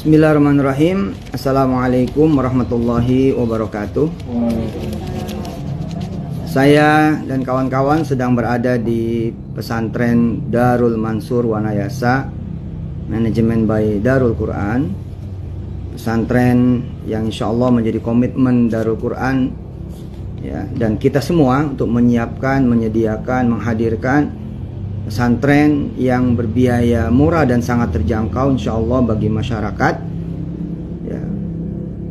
Bismillahirrahmanirrahim. Assalamualaikum warahmatullahi wabarakatuh. Saya dan kawan-kawan sedang berada di pesantren Darul Mansur Wanayasa, manajemen by Darul Quran. Pesantren yang insya Allah menjadi komitmen Darul Quran ya, dan kita semua untuk menyiapkan, menyediakan, menghadirkan pesantren yang berbiaya murah dan sangat terjangkau insya Allah bagi masyarakat ya,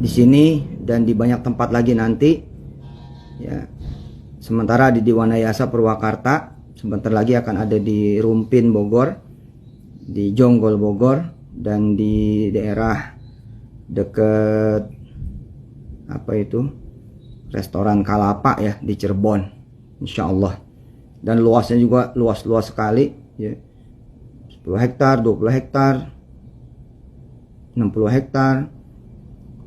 di sini dan di banyak tempat lagi nanti ya. Sementara di Wanayasa Purwakarta, sebentar lagi akan ada di Rumpin Bogor, di Jonggol Bogor, dan di daerah dekat apa itu restoran Kalapa ya di Cirebon insya Allah. Dan luasnya juga luas-luas sekali ya. 10 hektar, 20 hektar, 60 hektar,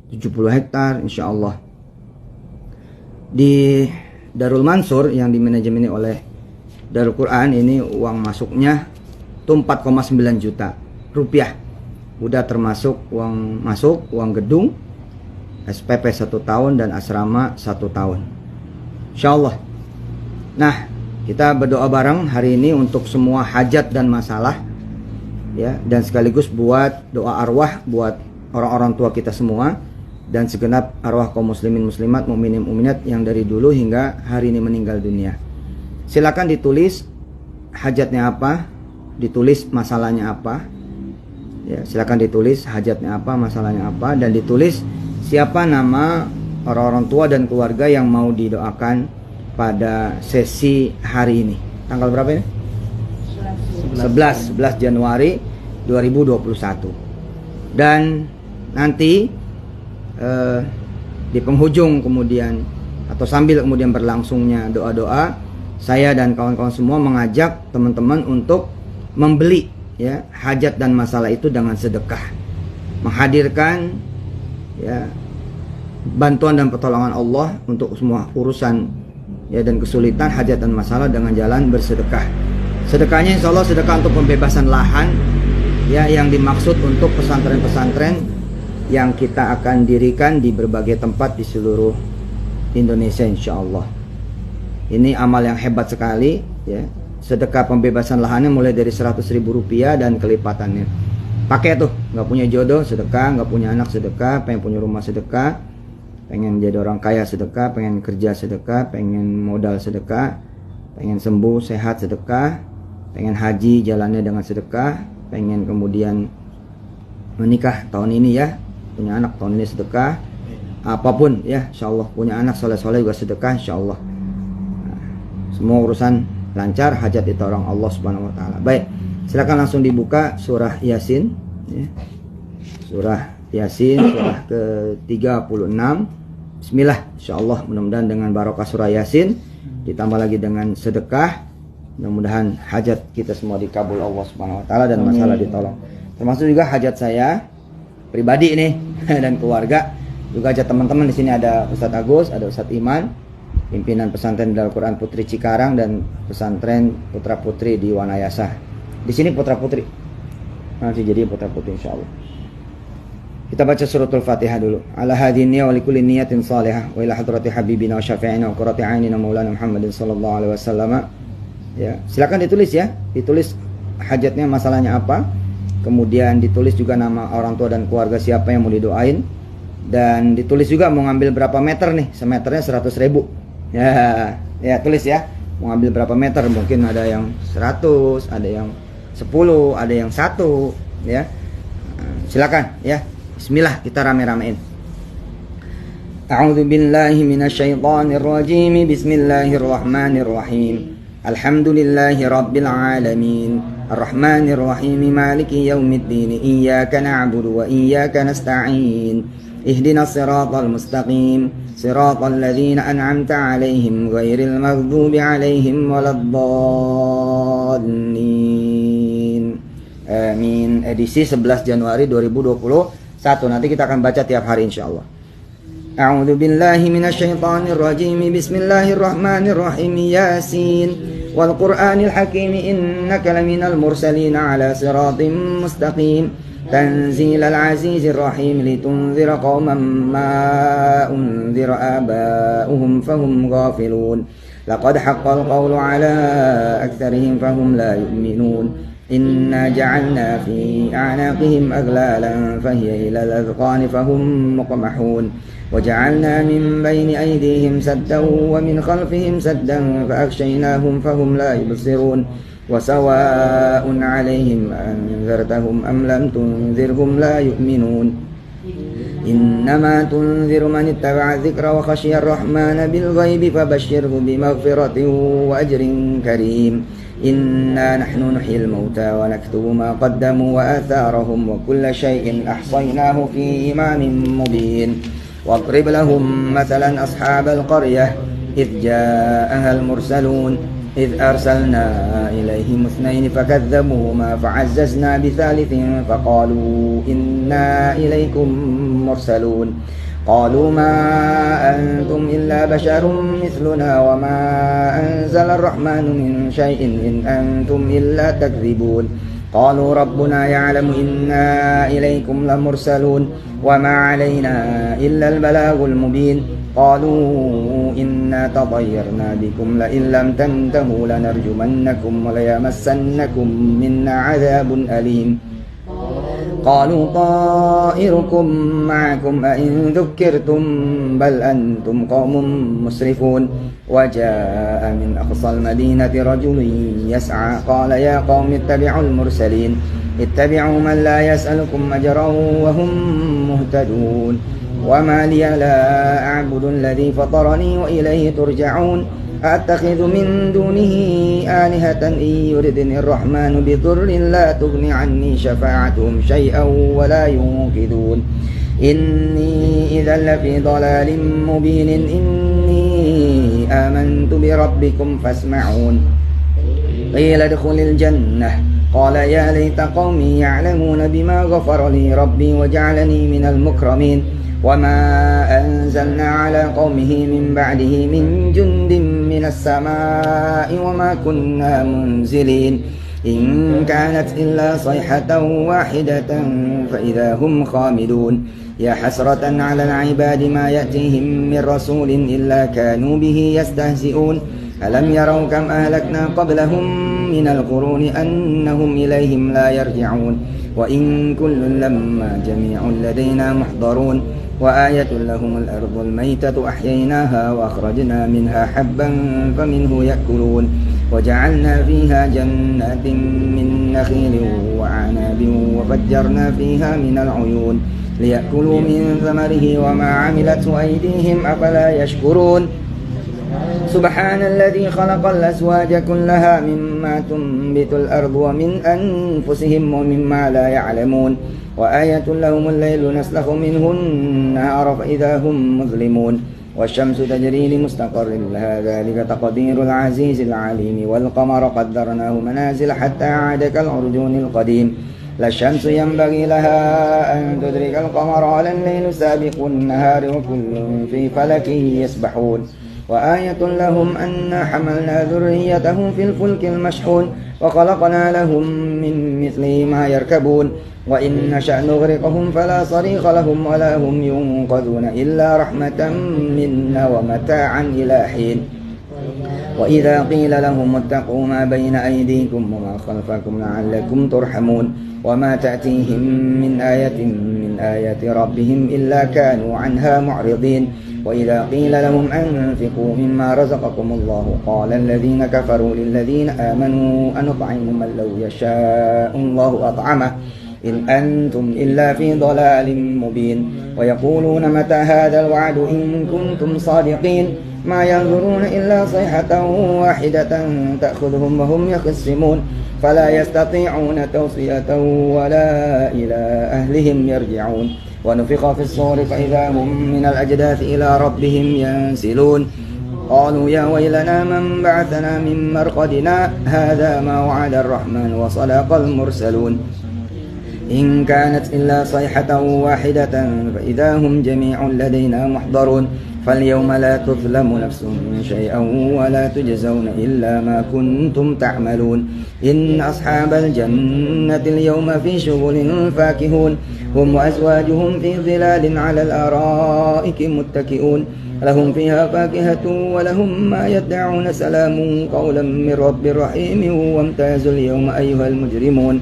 70 hektar insya Allah. Di Darul Mansur yang dimanajemeni oleh Darul Quran ini uang masuknya itu 4,9 juta rupiah. Udah termasuk uang masuk, uang gedung, SPP 1 tahun dan asrama 1 tahun insya Allah. Nah, kita berdoa bareng hari ini untuk semua hajat dan masalah ya, dan sekaligus buat doa arwah buat orang-orang tua kita semua dan segenap arwah kaum muslimin muslimat, mukminin mukminat yang dari dulu hingga hari ini meninggal dunia. Silakan ditulis hajatnya apa, ditulis masalahnya apa. Ya, silakan ditulis hajatnya apa, masalahnya apa, dan ditulis siapa nama orang-orang tua dan keluarga yang mau didoakan pada sesi hari ini. Tanggal berapa ini? 11 Januari 2021. Dan nanti di penghujung kemudian atau sambil kemudian berlangsungnya doa-doa, saya dan kawan-kawan semua mengajak teman-teman untuk membeli ya hajat dan masalah itu dengan sedekah, menghadirkan ya bantuan dan pertolongan Allah untuk semua urusan ya dan kesulitan, hajat dan masalah dengan jalan bersedekah. Sedekahnya insya Allah sedekah untuk pembebasan lahan ya, yang dimaksud untuk pesantren-pesantren yang kita akan dirikan di berbagai tempat di seluruh Indonesia insya Allah. Ini amal yang hebat sekali ya. Sedekah pembebasan lahannya mulai dari 100.000 rupiah dan kelipatannya. Pakai tuh, nggak punya jodoh sedekah, nggak punya anak sedekah, pengen punya rumah sedekah, pengen jadi orang kaya sedekah, pengen kerja sedekah, pengen modal sedekah, pengen sembuh sehat sedekah, pengen haji jalannya dengan sedekah, pengen kemudian menikah tahun ini ya, punya anak tahun ini sedekah, apapun ya insyaallah, punya anak soleh-soleh juga sedekah insyaallah. Nah, semua urusan lancar, hajat ditolong Allah Subhanahu wa taala. Baik, silakan langsung dibuka surah Yasin ya. Surah Yasin surah ke-36. Bismillah, insyaallah mudah-mudahan dengan barokah surah Yasin ditambah lagi dengan sedekah, mudah-mudahan hajat kita semua dikabul Allah Subhanahu wa taala dan masalah ditolong. Termasuk juga hajat saya pribadi ini dan keluarga. Juga hajat teman-teman di sini ada Ustadz Agus, ada Ustadz Iman, pimpinan pesantren Darul Quran Putri Cikarang dan pesantren Putra Putri di Wanayasa. Di sini Putra Putri. Nanti jadi Putra Putri insyaallah. Kita baca suratul Fatihah dulu. Ala hadiniya wa likulli niyatin salihah wa ila hadrati habibina wa syafi'ina wa qurrati a'yunina maulana Muhammadin sallallahu alaihi wasallam. Ya, silakan ditulis ya. Ditulis hajatnya, masalahnya apa. Kemudian ditulis juga nama orang tua dan keluarga siapa yang mau didoain. Dan ditulis juga mau ngambil berapa meter nih. Semeternya 100.000. Ya, tulis ya. Mau ngambil berapa meter? Mungkin ada yang 100, ada yang 10, ada yang 1 ya. Silakan ya. Bismillah, kita rame-ramein. A'udzu billahi minasyaitonir rajim. Bismillahirrahmanirrahim. Alhamdulillahi rabbil alamin. Arrahmanir rahim. Maliki yaumiddin. Iyyaka na'budu wa iyyaka nasta'in. Ihdinas siratal mustaqim. Siratal ladzina an'amta 'alaihim ghairil maghdubi 'alaihim waladdallin. Amin. Edisi 11 Januari 2021. Nanti kita akan baca tiap hari insyaallah. A'udzu billahi minasyaitonir rajim. Bismillahirrahmanirrahim. Yasin wal Qur'anil hakim innaka laminal mursalin ala siratim mustaqim. تنزيل العزيز الرحيم لتنذر قوما ما أنذر آباؤهم فهم غافلون لقد حق القول على أكثرهم فهم لا يؤمنون إنا جعلنا في أعناقهم أغلالا فهي إلى الأذقان فهم مقمحون وجعلنا من بين أيديهم سدا ومن خلفهم سدا فأغشيناهم فهم لا يبصرون وسواء عليهم أنذرتهم أم لم تنذرهم لا يؤمنون إنما تنذر من اتبع الذكر وخشي الرحمن بالغيب فبشره بمغفرة وأجر كريم إنا نحن نحيي الموتى ونكتب ما قدموا وآثارهم وكل شيء أحصيناه في إمام مبين واضرب لهم مثلا أصحاب القرية إذ جاءها المرسلون إذ أرسلنا إليهم اثنين فكذبوهما فعززنا بثالث فقالوا إنا إليكم مرسلون قالوا ما أنتم إلا بشر مثلنا وما أنزل الرحمن من شيء إن أنتم إلا تكذبون قالوا ربنا يعلم إنا إليكم لمرسلون وما علينا إلا البلاغ المبين قالوا إنا تطيرنا بكم لئن لم تنتهوا لنرجمنكم وليمسنكم منا عذاب أليم قالوا طائركم معكم أئن ذكرتم بل أنتم قوم مسرفون وجاء من أقصى المدينة رجل يسعى قال يا قوم اتبعوا المرسلين اتبعوا من لا يسألكم أجرا وهم مهتدون وما لي لا أعبد الذي فطرني وإليه ترجعون أتخذ من دونه آلهة إن يردني الرحمن بضر لا تغني عني شفاعتهم شيئا ولا ينقذون إني إذا لفي ضلال مبين إني آمنت بربكم فاسمعون قيل ادخل الجنة قال يا ليت قومي يعلمون بما غفر لي ربي وجعلني من المكرمين وما أنزلنا على قومه من بعده من جند من السماء وما كنا منزلين إن كانت إلا صيحة واحدة فإذا هم خامدون يا حسرة على العباد ما يأتيهم من رسول إلا كانوا به يستهزئون ألم يروا كم أهلكنا قبلهم من القرون أنهم إليهم لا يرجعون وإن كل لما جميع لدينا محضرون وآية لهم الأرض الميتة أحييناها وأخرجنا منها حبا فمنه يأكلون وجعلنا فيها جنات من نخيل وعناب وفجرنا فيها من العيون ليأكلوا من ثمره وما عملته أيديهم أفلا يشكرون سبحان الذي خلق الأزواج كلها مما تنبت الأرض ومن أنفسهم ومما لا يعلمون وآية لهم الليل نسلخ منه النهار فإذا هم مظلمون والشمس تجري لمستقر لها ذلك تقدير العزيز العليم والقمر قدرناه منازل حتى عاد كالعرجون القديم لا الشمس ينبغي لها أن تدرك القمر ولا الليل سابق النهار وكل في فلك يسبحون وآية لهم أنا حملنا ذريتهم في الفلك المشحون وخلقنا لهم من مثله ما يركبون وإن نشأ نغرقهم فلا صريخ لهم ولا هم ينقذون إلا رحمة منا ومتاعا إلى حين وإذا قيل لهم اتقوا ما بين أيديكم وما خلفكم لعلكم ترحمون وما تأتيهم من آية من آيات ربهم إلا كانوا عنها معرضين وإذا قيل لهم أنفقوا مما رزقكم الله قال الذين كفروا للذين آمنوا أنطعم من لو يشاء الله أطعمه إن أنتم إلا في ضلال مبين ويقولون متى هذا الوعد إن كنتم صادقين ما ينظرون إلا صيحة واحدة تأخذهم وهم يخصمون فلا يستطيعون توصية ولا إلى أهلهم يرجعون ونفخ في الصور فإذا هم من الأجداث إلى ربهم ينسلون قالوا يا ويلنا من بعثنا من مرقدنا هذا ما وعد الرحمن وصدق المرسلون إن كانت إلا صيحة واحدة فإذا هم جميع لدينا محضرون فاليوم لا تظلم نفس شيئا ولا تجزون إلا ما كنتم تعملون إن أصحاب الجنة اليوم في شغل فاكهون هم وأزواجهم في ظلال على الأرائك متكئون لهم فيها فاكهة ولهم ما يدعون سلام قولا من رب رحيم وامتازوا اليوم أيها المجرمون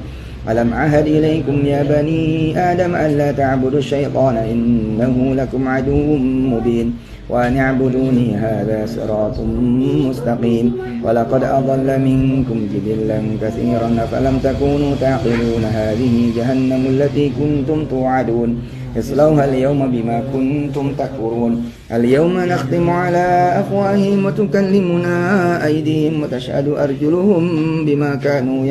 ألم عهد إليكم يا بني آدم ألا تعبدوا الشيطان إنه لكم عدو مبين وأن اعبدوني هذا صراط مستقيم ولقد أضل منكم جبلا كثيرا فلم تكونوا تعقلون هذه جهنم التي كنتم توعدون اصلوها اليوم بما كنتم تكفرون اليوم نختم على أفواههم وتكلمنا أيديهم وتشهد أرجلهم بما كانوا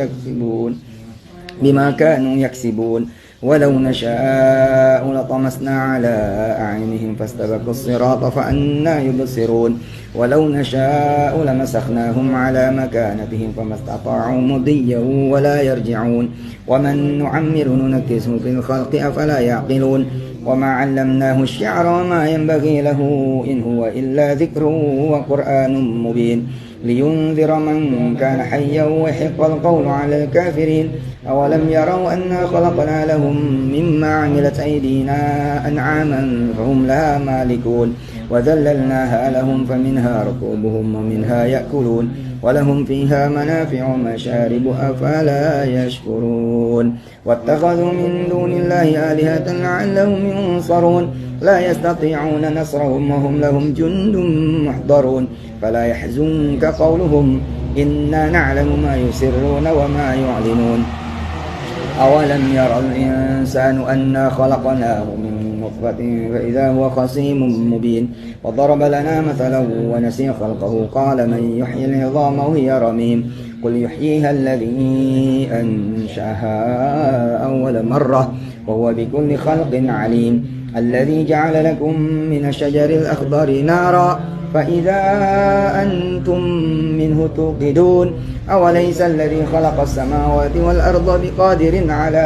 يكسبون ولو نشاء لطمسنا على أعينهم فاستبقوا الصراط فأنى يبصرون ولو نشاء لمسخناهم على مكانتهم فما استطاعوا مضيا ولا يرجعون ومن نعمر ننكسه في الخلق أفلا يعقلون وما علمناه الشعر وما ينبغي له إن هو إلا ذكر وقرآن مبين لينذر من كان حيا ويحق القول على الكافرين أولم يروا أنا خلقنا لهم مما عملت أيدينا أنعاما فهم لها مالكون وذللناها لهم فمنها ركوبهم ومنها يأكلون ولهم فيها منافع ومشارب أفلا يشكرون واتخذوا من دون الله آلهة لعلهم ينصرون لا يستطيعون نصرهم وهم لهم جند محضرون فلا يحزنك قولهم إنا نعلم ما يسرون وما يعلنون أولم يرى الإنسان أنا خلقناه من نطفة فإذا هو خصيم مبين وضرب لنا مثلا ونسي خلقه قال من يحيي العظام وهي رميم قل يحييها الذي أنشأها أول مرة وهو بكل خلق عليم الذي جعل لكم من الشجر الأخضر نارا فإذا أنتم منه توقدون أوليس الذي خلق السماوات والأرض بقادر على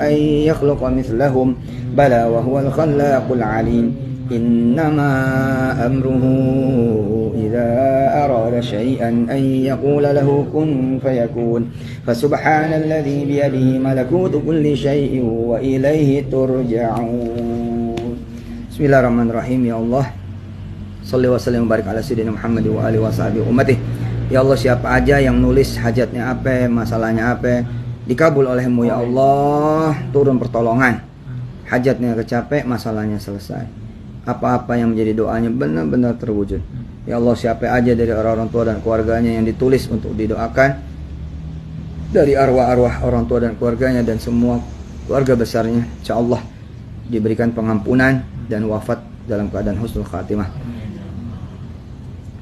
أن يخلق مثلهم بلى وهو الخلاق العليم إنما أمره إذا أراد شيئا أن يقول له كن فيكون فسبحان الذي بيده ملكوت كل شيء وإليه ترجعون بسم الله الرحمن الرحيم يا الله Salli wa sallim barik ala sayyidina Muhammad wa alihi washabihi ummati. Ya Allah, siapa aja yang nulis hajatnya apa, masalahnya apa, dikabul oleh-Mu ya Allah. Turun pertolongan, hajatnya kecapek, masalahnya selesai. Apa-apa yang menjadi doanya benar-benar terwujud. Ya Allah, siapa aja dari orang-orang tua dan keluarganya yang ditulis untuk didoakan, dari arwah-arwah orang tua dan keluarganya dan semua keluarga besarnya, insyaallah diberikan pengampunan dan wafat dalam keadaan husnul khatimah.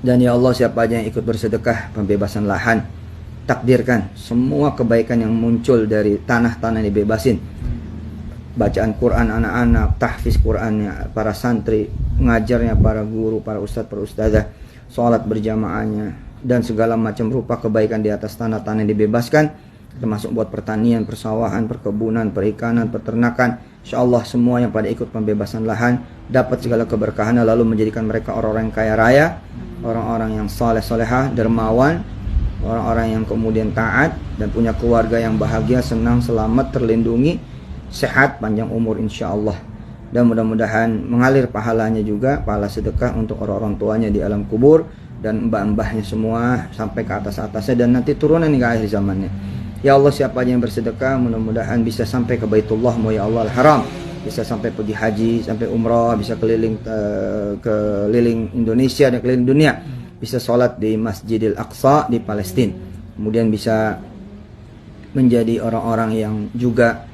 Dan ya Allah, siapa aja yang ikut bersedekah pembebasan lahan, takdirkan semua kebaikan yang muncul dari tanah-tanah dibebasin. Bacaan Quran anak-anak, tahfiz Qurannya, para santri, pengajarnya, para guru, para ustadz, para ustadzah, sholat berjamaahnya, dan segala macam rupa kebaikan di atas tanah-tanah yang dibebaskan, termasuk buat pertanian, persawahan, perkebunan, perikanan, peternakan. InsyaAllah semua yang pada ikut pembebasan lahan dapat segala keberkahan, lalu menjadikan mereka orang-orang yang kaya raya, orang-orang yang soleh-solehah, dermawan, orang-orang yang kemudian taat dan punya keluarga yang bahagia, senang, selamat, terlindungi, sehat, panjang umur insyaallah. Dan mudah-mudahan mengalir pahalanya juga, pahala sedekah untuk orang-orang tuanya di alam kubur dan mbah-mbahnya semua sampai ke atas-atasnya dan nanti turunan hingga akhir zamannya. Ya Allah, siapa aja yang bersedekah mudah-mudahan bisa sampai ke Baitullah-Mu ya Allah al-Haram, bisa sampai pergi haji, sampai umrah, bisa keliling Indonesia dan keliling dunia, bisa sholat di Masjidil Aqsa di Palestina, kemudian bisa menjadi orang-orang yang juga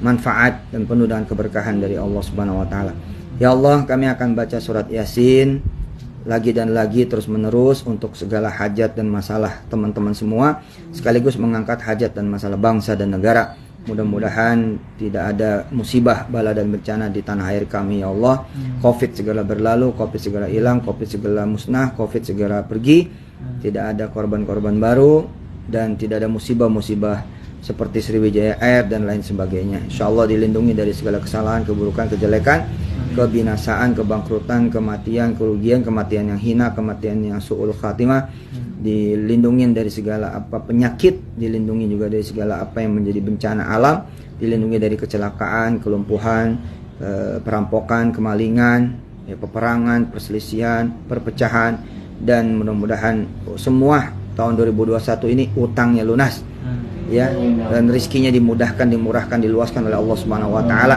manfaat dan penuh dengan keberkahan dari Allah Subhanahu wa taala. Ya Allah, kami akan baca surat Yasin lagi dan lagi terus menerus untuk segala hajat dan masalah teman-teman semua, sekaligus mengangkat hajat dan masalah bangsa dan negara. Mudah-mudahan tidak ada musibah, bala dan bencana di tanah air kami ya Allah. Covid segera berlalu, Covid segera hilang, Covid segera musnah, Covid segera pergi. Tidak ada korban-korban baru dan tidak ada musibah-musibah seperti Sriwijaya Air dan lain sebagainya. Insyaallah dilindungi dari segala kesalahan, keburukan, kejelekan, kebinasaan, kebangkrutan, kematian, kerugian, kematian yang hina, kematian yang su'ul khatimah. Dilindungi dari segala apa penyakit, dilindungi juga dari segala apa yang menjadi bencana alam, dilindungi dari kecelakaan, kelumpuhan, perampokan, kemalingan, ya, peperangan, perselisihan, perpecahan, dan mudah-mudahan semua tahun 2021 ini utangnya lunas, ya, dan rezekinya dimudahkan, dimurahkan, diluaskan oleh Allah Subhanahu wa taala,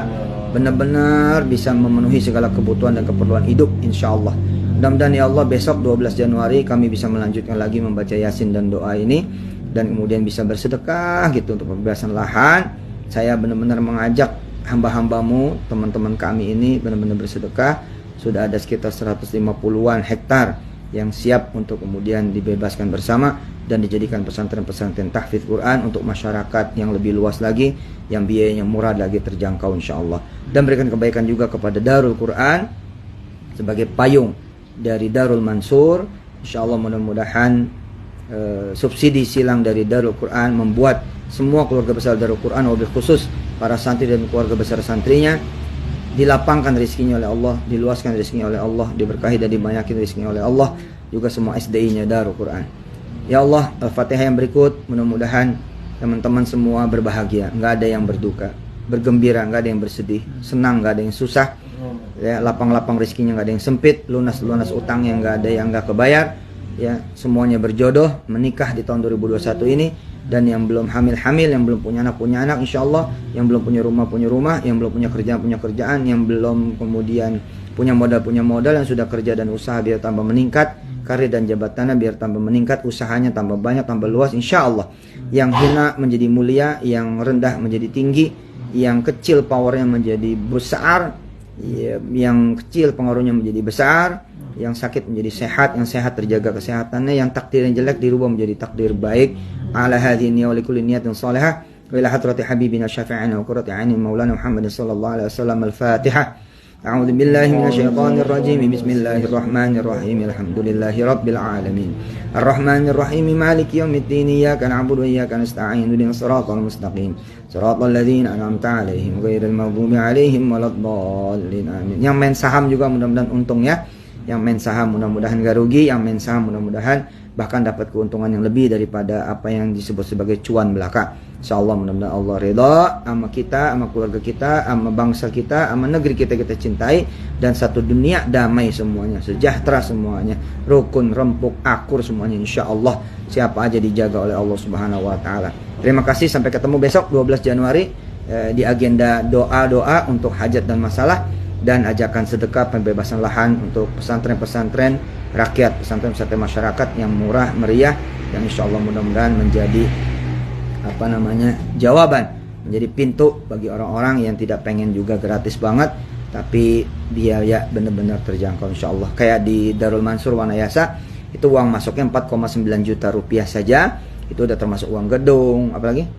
benar-benar bisa memenuhi segala kebutuhan dan keperluan hidup insyaallah. Mudah-mudahan ya Allah besok 12 Januari kami bisa melanjutkan lagi membaca Yasin dan doa ini, dan kemudian bisa bersedekah gitu untuk pembebasan lahan. Saya benar-benar mengajak hamba-hambamu, teman-teman kami ini benar-benar bersedekah. Sudah ada sekitar 150-an hektar yang siap untuk kemudian dibebaskan bersama dan dijadikan pesantren-pesantren tahfidz Quran untuk masyarakat yang lebih luas lagi, yang biayanya murah lagi, terjangkau insyaallah. Dan berikan kebaikan juga kepada Darul Quran sebagai payung dari Darul Mansur. Insyaallah mudah-mudahan subsidi silang dari Darul Quran membuat semua keluarga besar Darul Quran, wabil khusus para santri dan keluarga besar santrinya, dilapangkan rezekinya oleh Allah, diluaskan rezekinya oleh Allah, diberkahi dan dibanyakin rezekinya oleh Allah, juga semua SDI-nya Darul Quran. Ya Allah, Al-Fatihah yang berikut, mudah-mudahan teman-teman semua berbahagia, nggak ada yang berduka, bergembira, nggak ada yang bersedih, senang, nggak ada yang susah, ya, lapang-lapang rezekinya, nggak ada yang sempit, lunas-lunas utangnya, nggak ada yang nggak kebayar, ya, semuanya berjodoh, menikah di tahun 2021 ini. Dan yang belum hamil-hamil, yang belum punya anak insyaallah, yang belum punya rumah, yang belum punya kerjaan, yang belum kemudian punya modal, yang sudah kerja dan usaha biar tambah meningkat, karir dan jabatannya biar tambah meningkat, usahanya tambah banyak, tambah luas insyaallah. Yang hina menjadi mulia, yang rendah menjadi tinggi, yang kecil powernya menjadi besar, yang kecil pengaruhnya menjadi besar, yang sakit menjadi sehat, yang sehat terjaga kesehatannya, yang takdir yang jelek dirubah menjadi takdir baik. Ala hadhihi niyya wa likulli niyatin salihah wa ila hadrati habibina syafi'ina wa qurrati 'aini maulana Muhammad sallallahu alaihi wasallam. Al-Fatihah. A'udzu billahi minasyaitonir rajim. Bismillahirrahmanirrahim. Alhamdulillahi rabbil alamin. Arrahmanir rahim. Maliki yaumiddin. Iyyaka na'budu wa iyyaka nasta'in. Ihdinas siratal mustaqim. Siratal ladzina an'amta 'alaihim ghairil maghdubi 'alaihim waladdallin. Amin. Yang main saham juga mudah-mudahan untung ya. Yang main saham mudah-mudahan gak rugi, yang main saham mudah-mudahan bahkan dapat keuntungan yang lebih daripada apa yang disebut sebagai cuan belaka. Insyaallah mudah-mudahan Allah ridha sama kita, sama keluarga kita, sama bangsa kita, sama negeri kita cintai, dan satu dunia damai semuanya, sejahtera semuanya, rukun, rempuk, akur semuanya insyaallah. Siapa aja dijaga oleh Allah Subhanahu wa taala. Terima kasih, sampai ketemu besok 12 Januari di agenda doa-doa untuk hajat dan masalah, dan ajakan sedekah pembebasan lahan untuk pesantren-pesantren rakyat, pesantren-pesantren masyarakat yang murah meriah, yang insyaallah mudah-mudahan menjadi jawaban, menjadi pintu bagi orang-orang yang tidak pengen juga gratis banget, tapi biaya benar-benar terjangkau insyaallah. Kayak di Darul Mansur Wanayasa itu uang masuknya 4,9 juta rupiah saja, itu udah termasuk uang gedung, apalagi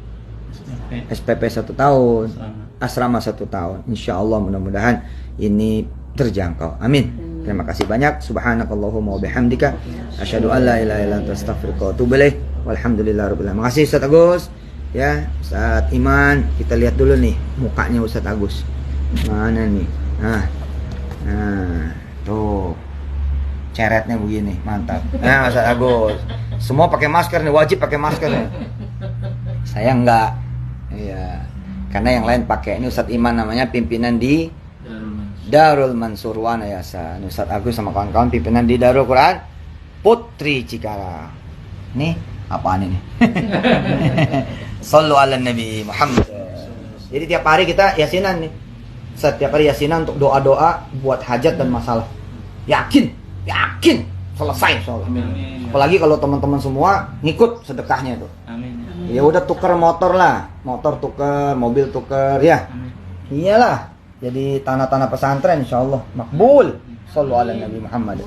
SPP 1 tahun, asrama 1 tahun. Insyaallah mudah-mudahan ini terjangkau. Amin. Terima kasih banyak. Subhanakallahumma wa bihamdika asyhadu an la ilaha illa anta astaghfiruka wa atubu ilaik. Walhamdulillahirabbil alamin. Makasih Ustaz Agus. Ya, Ustaz Iman, kita lihat dulu nih mukanya Ustaz Agus. Mana nih? Nah, tuh. Ceretnya begini, mantap. Nah, Ustaz Agus. Semua pakai masker nih, wajib pakai masker nih. Saya enggak. Iya. Karena yang lain pakai. Ini Ustaz Iman namanya, pimpinan di Darul Mansur Wanayasa. Ustaz Agus sama kawan-kawan pimpinan di Darul Quran Putri Cikarang. Nih, apaan ini? Sallu ala Nabi Muhammad. Jadi tiap hari kita yasinan nih. Setiap hari yasinan untuk doa-doa buat hajat dan masalah. Yakin selesai soalnya. Apalagi kalau teman-teman semua ngikut sedekahnya tuh. Amin. Ya udah tuker motor lah, motor tuker, mobil tuker ya. Iyalah. Jadi tanah-tanah pesantren insyaallah makbul. Sallu ala Nabi Muhammad.